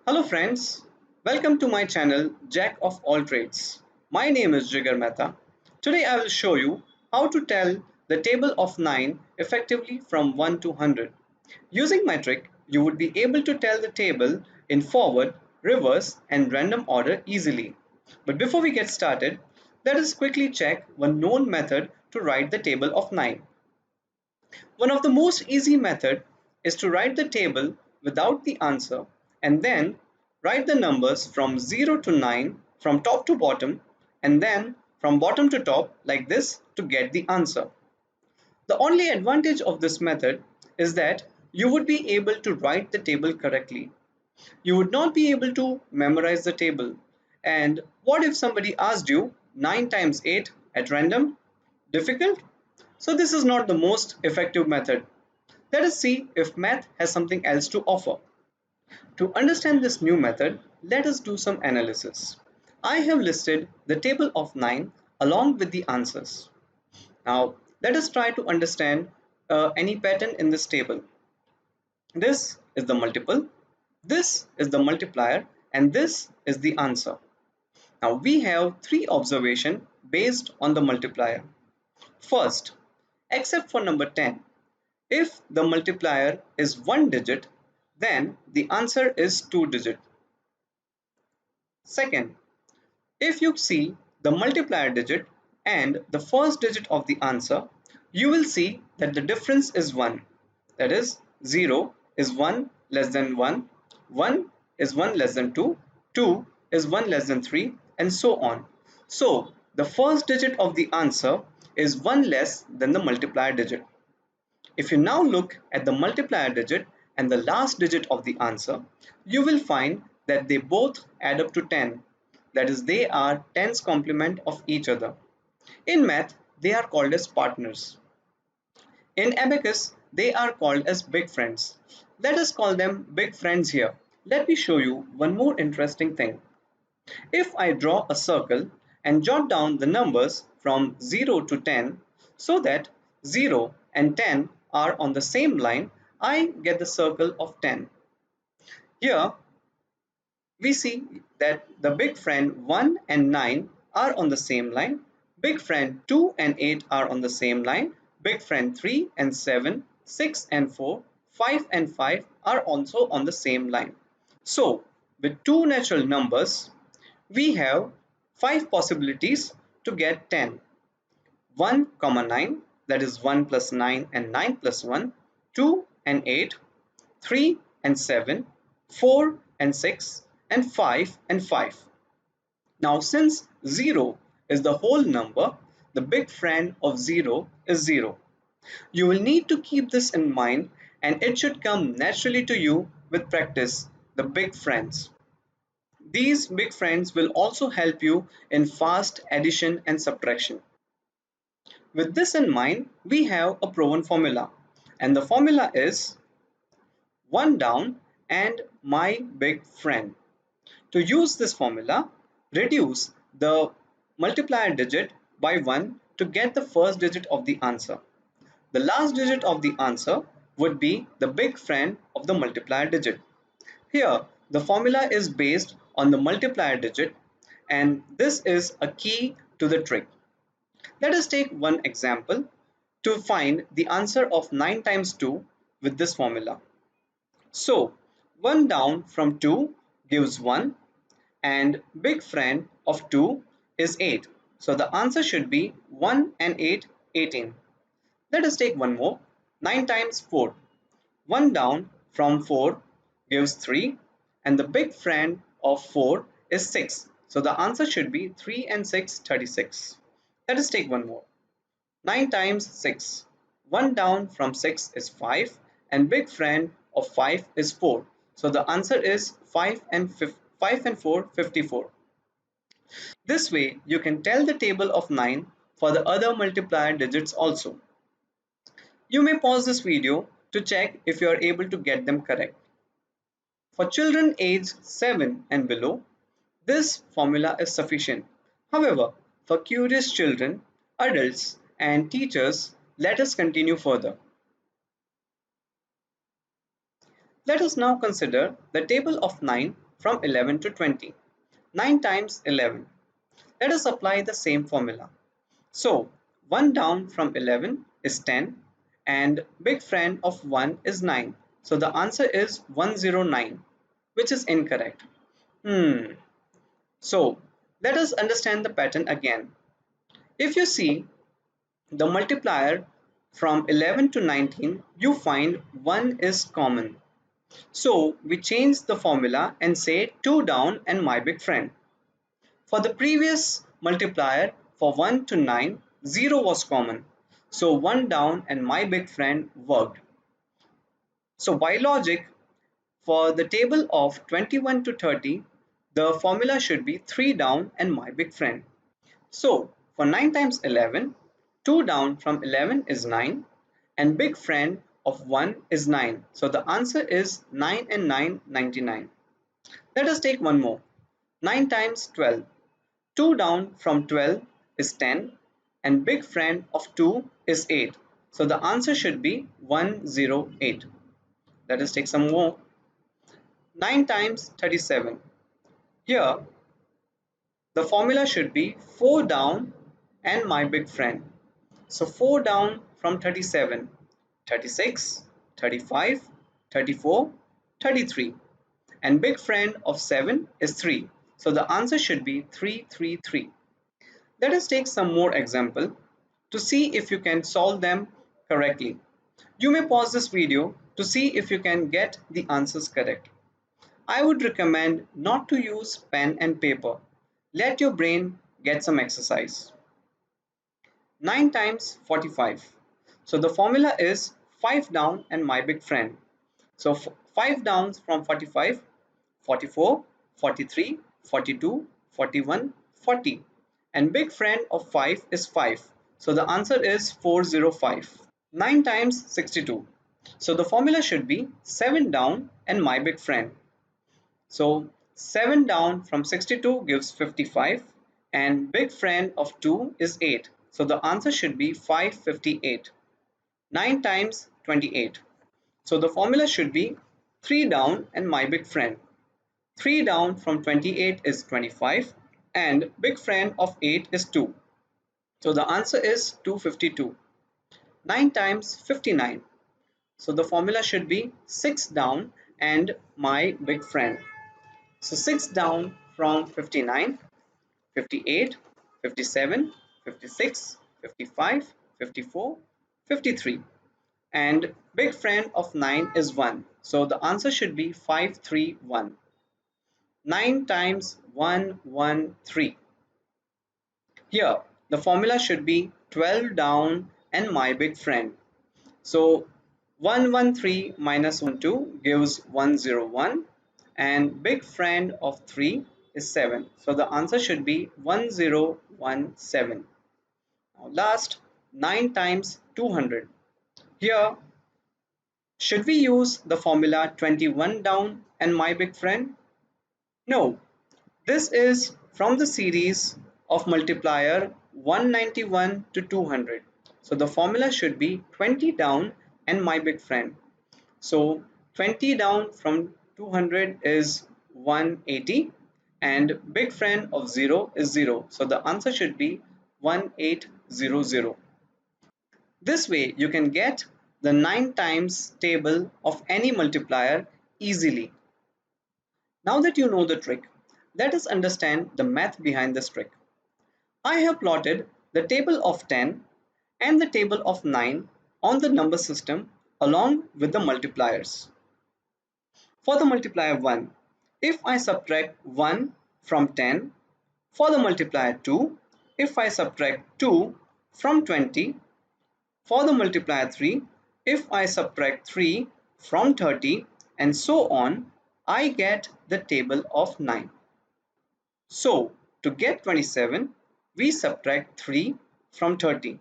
Hello friends, welcome to my channel Jack of all trades. My name is Jigar Mehta. Today I will show you how to tell the table of 9 effectively from 1 to 100. Using my trick, you would be able to tell the table in forward, reverse and random order easily. But before we get started, let us quickly check one known method to write the table of 9. One of the most easy method is to write the table without the answer and then write the numbers from 0 to 9 from top to bottom and then from bottom to top like this to get the answer. The only advantage of this method is that you would be able to write the table correctly. You would not be able to memorize the table. And what if somebody asked you 9 times 8 at random? Difficult? So this is not the most effective method. Let us see if math has something else to offer. To understand this new method, let us do some analysis. I have listed the table of 9 along with the answers. Now, let us try to understand any pattern in this table. This is the multiple, this is the multiplier, and this is the answer. Now, we have three observations based on the multiplier. First, except for number 10, if the multiplier is one digit, then the answer is two digit. Second, if you see the multiplier digit and the first digit of the answer, you will see that the difference is 1. That is 0 is 1 less than 1, 1 is 1 less than 2, 2 is 1 less than 3 and so on. So the first digit of the answer is 1 less than the multiplier digit. If you now look at the multiplier digit and the last digit of the answer, you will find that they both add up to 10. That is, they are tens complement of each other. In math, they are called as partners. In abacus, they are called as big friends. Let us call them big friends here. Let me show you one more interesting thing. If I draw a circle and jot down the numbers from 0 to 10 so that 0 and 10 are on the same line, I get the circle of 10. Here we see that the big friend 1 and 9 are on the same line, big friend 2 and 8 are on the same line, big friend 3 and 7, 6 and 4, 5 and 5 are also on the same line. So with two natural numbers, we have 5 possibilities to get 10. 1, 9, that is 1 plus 9 and 9 plus 1, 2 and 8, 3 and 7, 4 and 6, and 5 and 5. Now since 0 is the whole number, the big friend of 0 is 0. You will need to keep this in mind and it should come naturally to you with practice, the big friends. These big friends will also help you in fast addition and subtraction. With this in mind, we have a proven formula, and the formula is 1 down and my big friend. To use this formula, reduce the multiplier digit by 1 to get the first digit of the answer. The last digit of the answer would be the big friend of the multiplier digit. Here, the formula is based on the multiplier digit, and this is a key to the trick. Let us take one example to find the answer of 9 times 2 with this formula. So 1 down from 2 gives 1 and big friend of 2 is 8. So the answer should be 1 and 8, 18. Let us take one more. 9 times 4. 1 down from 4 gives 3 and the big friend of 4 is 6. So the answer should be 3 and 6, 36. Let us take one more. 9 times 6. 1 down from 6 is 5 and big friend of 5 is 4. So the answer is 5 and 4, 54. This way you can tell the table of 9 for the other multiplier digits also. You may pause this video to check if you are able to get them correct. For children aged 7 and below, this formula is sufficient. However, for curious children, adults, and teachers, let us continue further. Let us now consider the table of 9 from 11 to 20. 9 times 11. Let us apply the same formula. So 1 down from 11 is 10 and big friend of 1 is 9. So the answer is 109, which is incorrect. So let us understand the pattern again. If you see the multiplier from 11 to 19, you find 1 is common. So we change the formula and say 2 down and my big friend. For the previous multiplier for 1 to 9, 0 was common. So 1 down and my big friend worked. So by logic, for the table of 21 to 30, the formula should be 3 down and my big friend. So for 9 times 11, 2 down from 11 is 9 and big friend of 1 is 9. So the answer is 9 and 9, 99. Let us take one more. 9 times 12. 2 down from 12 is 10 and big friend of 2 is 8. So the answer should be 108. Let us take some more. 9 times 37. Here the formula should be 4 down and my big friend. So 4 down from 37, 36, 35, 34, 33 and big friend of 7 is 3. So the answer should be 333. Let us take some more example to see if you can solve them correctly. You may pause this video to see if you can get the answers correct. I would recommend not to use pen and paper. Let your brain get some exercise. 9 times 45. So the formula is 5 down and my big friend. So 5 downs from 45, 44, 43, 42, 41, 40. And big friend of 5 is 5. So the answer is 405. 9 times 62. So the formula should be 7 down and my big friend. So 7 down from 62 gives 55 and big friend of 2 is 8. So the answer should be 558. 9 times 28. So the formula should be 3 down and my big friend. 3 down from 28 is 25 and big friend of 8 is 2. So the answer is 252. 9 times 59. So the formula should be 6 down and my big friend. So 6 down from 59, 58, 57, 56, 55, 54, 53 and big friend of 9 is 1. So the answer should be 531. 9 times 113. Here the formula should be 12 down and my big friend. So 113 minus 12 gives 101 and big friend of 3 is 7. So the answer should be 1017. Now last, 9 times 200. Here should we use the formula 21 down and my big friend? No, this is from the series of multiplier 191 to 200. So the formula should be 20 down and my big friend. So 20 down from 200 is 180 and big friend of 0 is 0. So the answer should be 1800. This way you can get the 9 times table of any multiplier easily. Now that you know the trick, let us understand the math behind this trick. I have plotted the table of 10 and the table of 9 on the number system along with the multipliers. For the multiplier 1, if I subtract 1 from 10, for the multiplier 2, if I subtract 2 from 20, for the multiplier 3, if I subtract 3 from 30 and so on, I get the table of 9. So to get 27, we subtract 3 from 30.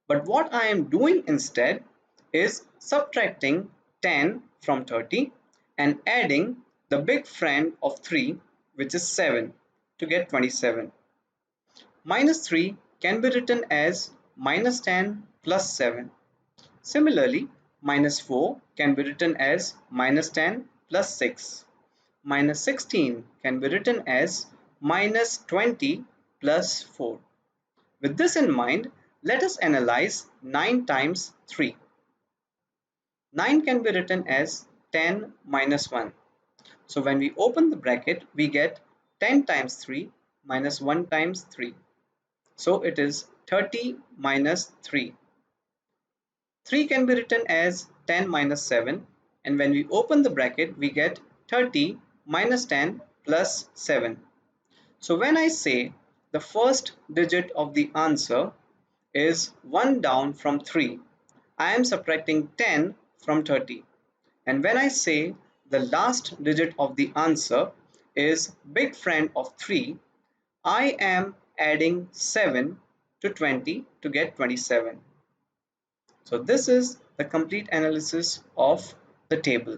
But what I am doing instead is subtracting 10 from 30 and adding the big friend of 3, which is 7, to get 27. Minus 3 can be written as minus 10 plus 7. Similarly, minus 4 can be written as minus 10 plus 6. minus 16 can be written as minus 20 plus 4. With this in mind, let us analyze 9 times 3. 9 can be written as 10 minus 1. So when we open the bracket, we get 10 times 3 minus 1 times 3. So it is 30 minus 3. 3 can be written as 10 minus 7, and when we open the bracket, we get 30 minus 10 plus 7. So when I say the first digit of the answer is 1 down from 3, I am subtracting 10 from 30. And when I say the last digit of the answer is big friend of 3, I am adding 7 to 20 to get 27. So this is the complete analysis of the table.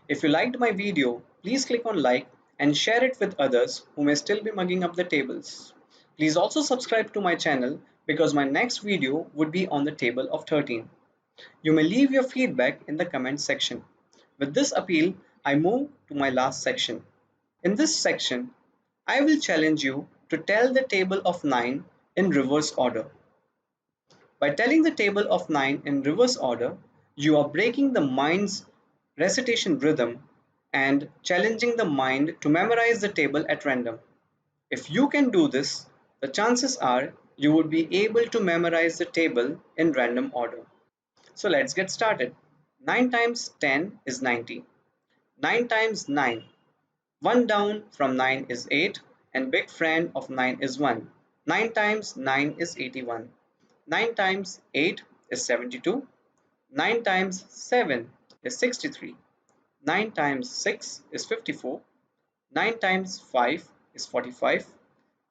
If you liked my video, please click on like and share it with others who may still be mugging up the tables. Please also subscribe to my channel because my next video would be on the table of 13. You may leave your feedback in the comment section. With this appeal, I move to my last section. In this section, I will challenge you to tell the table of 9 in reverse order. By telling the table of 9 in reverse order, you are breaking the mind's recitation rhythm and challenging the mind to memorize the table at random. If you can do this, the chances are you would be able to memorize the table in random order. So let's get started. 9 times 10 is 90. 9 times 9. 1 down from 9 is 8 and big friend of 9 is 1. 9 times 9 is 81. 9 times 8 is 72. 9 times 7 is 63. 9 times 6 is 54. 9 times 5 is 45.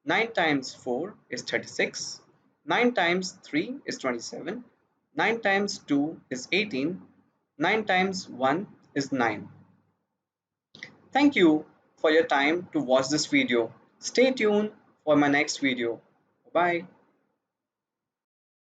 9 times 4 is 36. 9 times 3 is 27. 9 times 2 is 18. 9 times 1 is 9. Thank you for your time to watch this video. Stay tuned for my next video. Bye.